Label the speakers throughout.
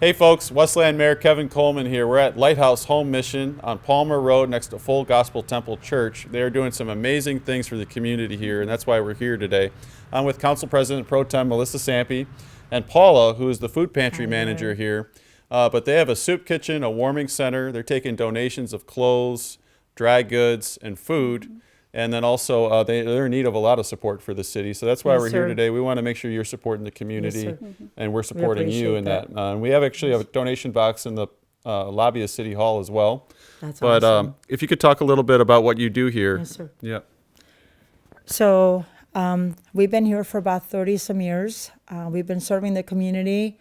Speaker 1: Hey folks, Westland Mayor Kevin Coleman here. We're at Lighthouse Home Mission on Palmer Road next to Full Gospel Temple Church. They are doing some amazing things for the community here, and that's why we're here today. I'm with Council President Pro Tem Melissa Sampe and Paula, who is the food pantry manager here. But they have a soup kitchen, a warming center. They're taking donations of clothes, dry goods, and food. And then also, they're in need of a lot of support for the city. So that's why
Speaker 2: Yes,
Speaker 1: we're
Speaker 2: sir.
Speaker 1: here today. We want to make sure you're supporting the community,
Speaker 2: Yes, sir.
Speaker 1: and we're supporting you
Speaker 2: appreciate
Speaker 1: in that.
Speaker 2: that.
Speaker 1: And we have actually a donation box in the lobby of City Hall as well.
Speaker 2: That's
Speaker 1: But
Speaker 2: awesome.
Speaker 1: if you could talk a little bit about what you do here.
Speaker 2: Yes, sir.
Speaker 1: Yeah.
Speaker 2: So we've been here for about 30 some years. We've been serving the community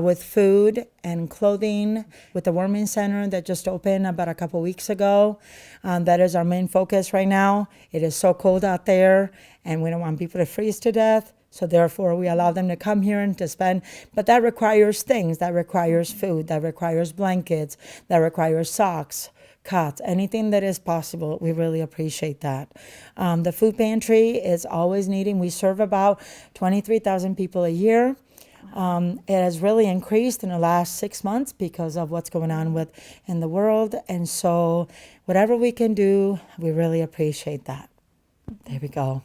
Speaker 2: with food and clothing with the warming center that just opened about a couple weeks ago. That is our main focus right now. It is so cold out there and we don't want people to freeze to death. So therefore we allow them to come here and to spend, but that requires things. That requires food, that requires blankets, that requires socks, cots, anything that is possible. We really appreciate that. The food pantry is always needing. We serve about 23,000 people a year. It has really increased in the last 6 months because of what's going on in the world. And so whatever we can do, we really appreciate that. There we go.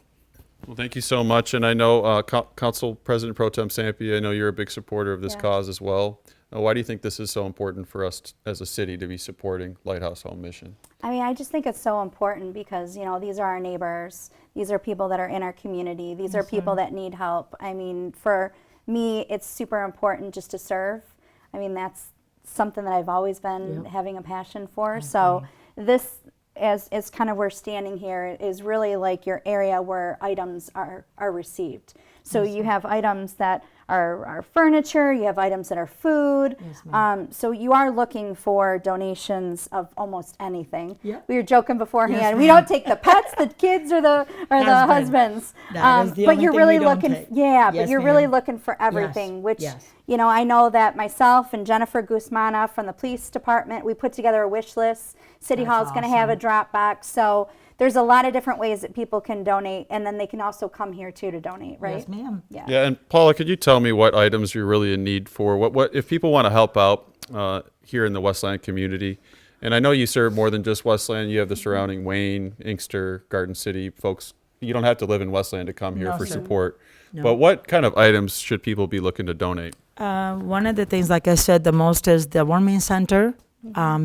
Speaker 1: Well, thank you so much. And I know Council President Pro Tem Sampe, I know you're a big supporter of this cause as well. Why do you think this is so important for us as a city to be supporting Lighthouse Home Mission?
Speaker 3: I mean, I just think it's so important because, you know, these are our neighbors. These are people that are in our community. These are people that need help. I mean, for me, it's super important just to serve. I mean, that's something that I've always been having a passion for. So this, as kind of we're standing here, is really like your area where items are received. So you have items that are furniture, you have items that are food. So you are looking for donations of almost anything. We were joking beforehand.
Speaker 2: Yes,
Speaker 3: we don't take the pets, the kids, or the husbands.
Speaker 2: That is the
Speaker 3: But
Speaker 2: only
Speaker 3: you're
Speaker 2: thing
Speaker 3: really
Speaker 2: we don't
Speaker 3: looking,
Speaker 2: take.
Speaker 3: but
Speaker 2: Yes,
Speaker 3: you're really
Speaker 2: ma'am.
Speaker 3: looking for everything. Which
Speaker 2: Yes.
Speaker 3: you know, I know that myself and Jennifer Guzmana from the police department, we put together a wish list. City Hall is going to have a drop box. So there's a lot of different ways that people can donate, and then they can also come here too to donate, right?
Speaker 2: Yes, ma'am.
Speaker 3: Yeah.
Speaker 1: Yeah, and Paula, could you tell me what items you're really in need for? What if people want to help out here in the Westland community? And I know you serve more than just Westland. You have the surrounding Wayne, Inkster, Garden City folks. You don't have to live in Westland to come here
Speaker 2: No,
Speaker 1: for
Speaker 2: sir.
Speaker 1: support. But what kind of items should people be looking to donate?
Speaker 2: One of the things, like I said, the most is the warming center.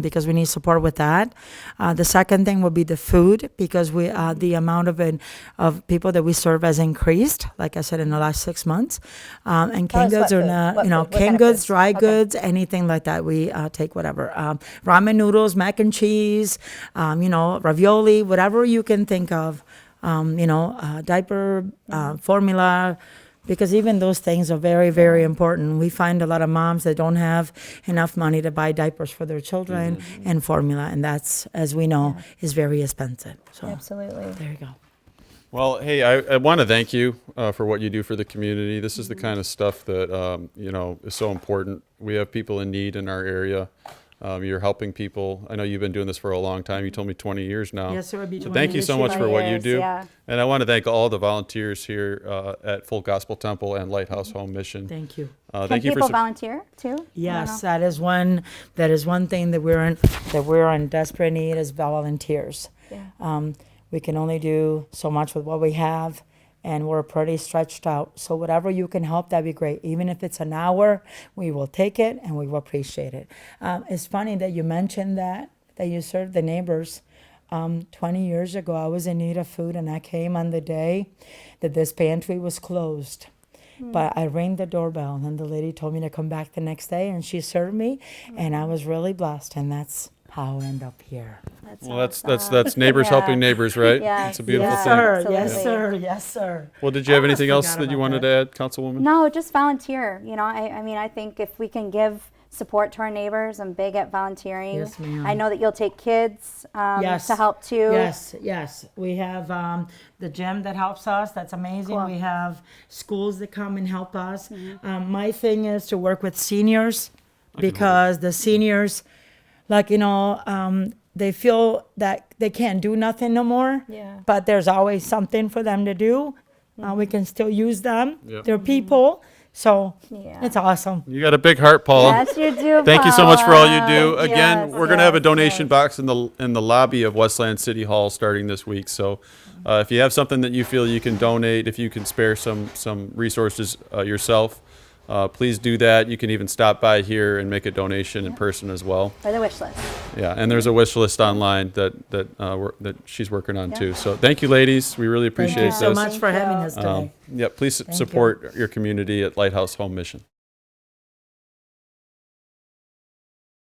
Speaker 2: Because we need support with that. The second thing will be the food because we the amount of people that we serve has increased, like I said, in the last 6 months. And
Speaker 3: Tell
Speaker 2: canned
Speaker 3: us
Speaker 2: goods
Speaker 3: what
Speaker 2: are
Speaker 3: food.
Speaker 2: not,
Speaker 3: What
Speaker 2: you know,
Speaker 3: food? What
Speaker 2: canned
Speaker 3: kind of
Speaker 2: goods,
Speaker 3: foods?
Speaker 2: dry
Speaker 3: Okay.
Speaker 2: goods, anything like that. We take whatever. Ramen noodles, mac and cheese, you know, ravioli, whatever you can think of. You know, diaper, formula. Because even those things are very, very important. We find a lot of moms that don't have enough money to buy diapers for their children and formula, and that's, as we know, is very expensive. So
Speaker 3: Absolutely.
Speaker 2: there you go.
Speaker 1: Well, hey, I want to thank you for what you do for the community. This is the kind of stuff that, you know, is so important. We have people in need in our area. You're helping people. I know you've been doing this for a long time. You told me 20 years now.
Speaker 2: Yes, sir, it'll be
Speaker 1: So
Speaker 2: 20
Speaker 1: thank you
Speaker 2: this
Speaker 1: so much
Speaker 2: year.
Speaker 1: for what you
Speaker 3: Years,
Speaker 1: do.
Speaker 3: yeah.
Speaker 1: And I want to thank all the volunteers here at Full Gospel Temple and Lighthouse Home Mission.
Speaker 2: Thank you.
Speaker 3: Can
Speaker 1: Thank you
Speaker 3: people
Speaker 1: for
Speaker 3: volunteer too?
Speaker 2: Yes, that is one thing that we're in desperate need is volunteers.
Speaker 3: Yeah.
Speaker 2: We can only do so much with what we have, and we're pretty stretched out. So whatever you can help, that'd be great. Even if it's an hour, we will take it and we will appreciate it. It's funny that you mentioned that you serve the neighbors. 20 years ago, I was in need of food, and I came on the day that this pantry was closed. But I rang the doorbell, and the lady told me to come back the next day, and she served me, and I was really blessed, and that's how I end up here.
Speaker 1: Well, that's neighbors helping neighbors, right?
Speaker 3: Yes,
Speaker 1: It's a beautiful
Speaker 2: Yes,
Speaker 1: thing.
Speaker 2: sir. Yes,
Speaker 3: Absolutely.
Speaker 2: sir. Yes, sir.
Speaker 1: Well, did you have
Speaker 2: almost
Speaker 1: anything else
Speaker 2: forgot
Speaker 1: that you
Speaker 2: about
Speaker 1: wanted
Speaker 2: that.
Speaker 1: to add, Councilwoman?
Speaker 3: No, just volunteer. You know, I mean, I think if we can give support to our neighbors, I'm big at volunteering.
Speaker 2: Yes, ma'am.
Speaker 3: I know that you'll take kids
Speaker 2: Yes.
Speaker 3: to help too.
Speaker 2: Yes. We have the gym that helps us. That's amazing.
Speaker 3: Cool.
Speaker 2: We have schools that come and help us. My thing is to work with seniors because the seniors, like, you know, they feel that they can't do nothing no more.
Speaker 3: Yeah.
Speaker 2: But there's always something for them to do. We can still use them.
Speaker 1: Yep.
Speaker 2: They're people. So
Speaker 3: Yeah.
Speaker 2: it's awesome.
Speaker 1: You got a big heart, Paula.
Speaker 3: Yes, you do.
Speaker 1: Thank you so much for all you do.
Speaker 3: Paula.
Speaker 1: Again,
Speaker 3: Yes,
Speaker 1: we're going to have a
Speaker 3: yes,
Speaker 1: donation
Speaker 3: yes.
Speaker 1: box in the lobby of Westland City Hall starting this week. So, if you have something that you feel you can donate, if you can spare some resources yourself, please do that. You can even stop by here and make a donation in person as well.
Speaker 3: Or the wish list.
Speaker 1: Yeah, and there's a wish list online that she's working on too. So, thank you, ladies. We really appreciate
Speaker 2: Thank you so
Speaker 1: this.
Speaker 2: much for having us today.
Speaker 1: Yeah, please support your community at Lighthouse Home Mission.